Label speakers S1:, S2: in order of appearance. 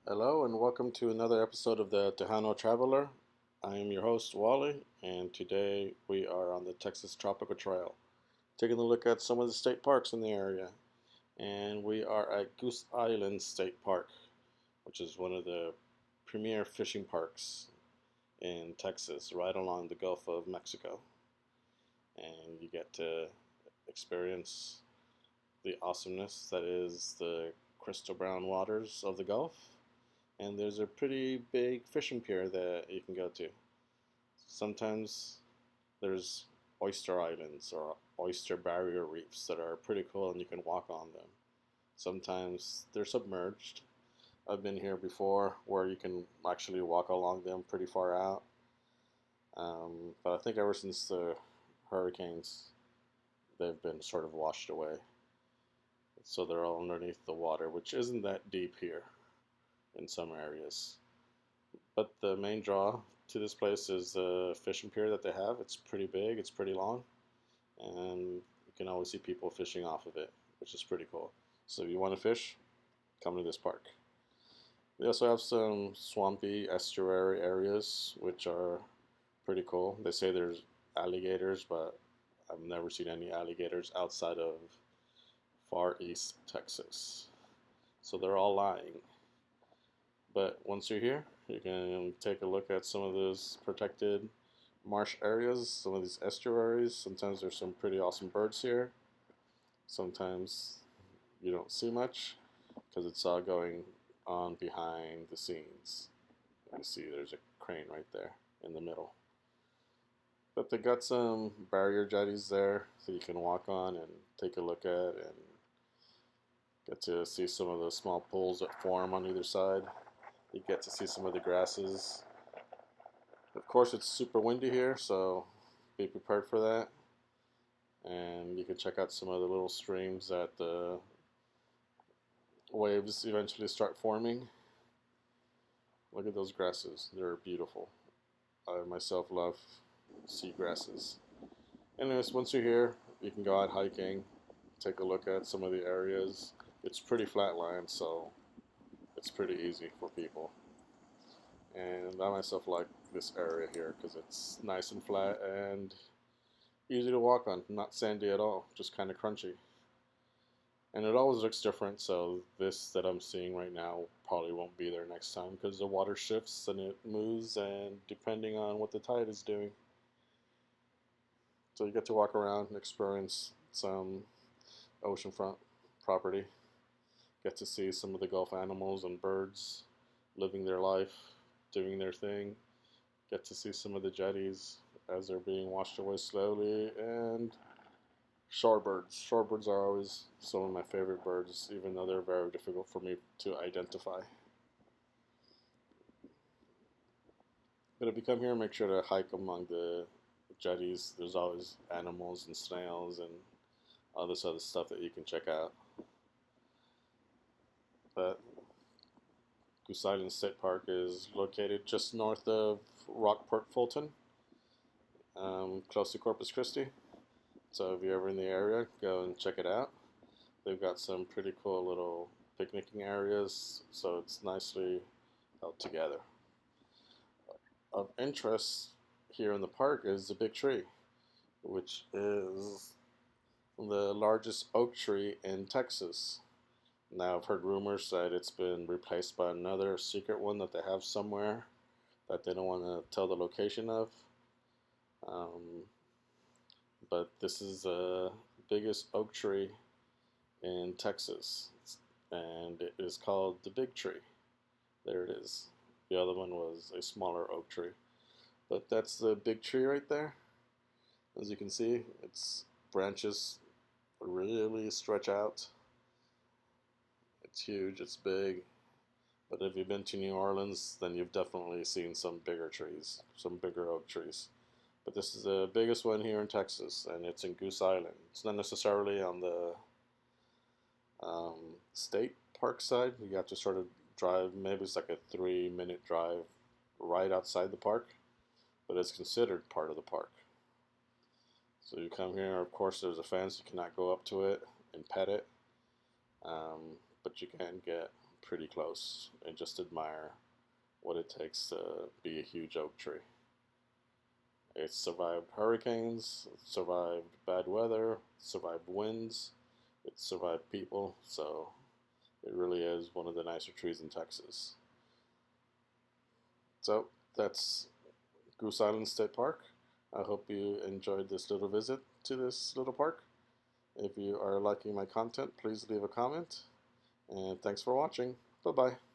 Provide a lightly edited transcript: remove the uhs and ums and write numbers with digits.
S1: Hello and welcome to another episode of the Tejano Traveler. I am your host Wally, and today we are on the Texas Tropical Trail, taking a look at some of the state parks in the area. And we are at Goose Island State Park, which is one of the premier fishing parks in Texas, right along the Gulf of Mexico. And you get to experience the awesomeness that is the crystal brown waters of the Gulf, and there's a pretty big fishing pier that you can go to. Sometimes there's oyster islands or oyster barrier reefs that are pretty cool and you can walk on them. Sometimes they're submerged. I've been here before where you can actually walk along them pretty far out. But I think ever since the hurricanes, they've been sort of washed away. So they're all underneath the water, which isn't that deep here in some areas. But the main draw to this place is the fishing pier that they have. It's pretty big, it's pretty long, and you can always see people fishing off of it, which is pretty cool. So if you want to fish, come to this park. We also have some swampy estuary areas, which are pretty cool. They say there's alligators, but I've never seen any alligators outside of far east Texas. So they're all lying. But once you're here, you can take a look at some of those protected marsh areas, some of these estuaries. Sometimes there's some pretty awesome birds here. Sometimes you don't see much because it's all going on behind the scenes. You see there's a crane right there in the middle. But they got some barrier jetties there so you can walk on and take a look at and get to see some of the small pools that form on either side. You get to see some of the grasses. Of course, it's super windy here, so be prepared for that. And you can check out some of the little streams that the waves eventually start forming. Look at those grasses. They're beautiful. I myself love sea grasses. Anyways, once you're here, you can go out hiking, take a look at some of the areas. It's pretty flat land, so it's pretty easy for people. And I myself like this area here because it's nice and flat and easy to walk on. Not sandy at all, just kind of crunchy. And it always looks different, so this that I'm seeing right now probably won't be there next time because the water shifts and it moves, and depending on what the tide is doing. So you get to walk around and experience some oceanfront property. Get to see some of the Gulf animals and birds living their life, doing their thing. Get to see some of the jetties as they're being washed away slowly, and shorebirds. Shorebirds are always some of my favorite birds, even though they're very difficult for me to identify. But if you come here, make sure to hike among the jetties. There's always animals and snails and all this other stuff that you can check out. But Goose Island State Park is located just north of Rockport Fulton, close to Corpus Christi. So if you're ever in the area, go and check it out. They've got some pretty cool little picnicking areas, so it's nicely held together. Of interest here in the park is the big tree, which is the largest oak tree in Texas. Now I've heard rumors that it's been replaced by another secret one that they have somewhere that they don't want to tell the location of. But this is the biggest oak tree in Texas, and it is called the Big Tree. There it is. The other one was a smaller oak tree, but that's the big tree right there. As you can see, its branches really stretch out. It's huge, it's big. But if you've been to New Orleans, then you've definitely seen some bigger trees, some bigger oak trees. But this is the biggest one here in Texas, and it's in Goose Island. It's not necessarily on the state park side. You have to sort of drive, maybe it's like a 3-minute drive right outside the park, but it's considered part of the park. So you come here, of course there's a fence, you cannot go up to it and pet it, but you can get pretty close and just admire what it takes to be a huge oak tree. It's survived hurricanes, it's survived bad weather, survived winds, it's survived people, so it really is one of the nicer trees in Texas. So that's Goose Island State Park. I hope you enjoyed this little visit to this little park. If you are liking my content, please leave a comment. And thanks for watching. Bye-bye.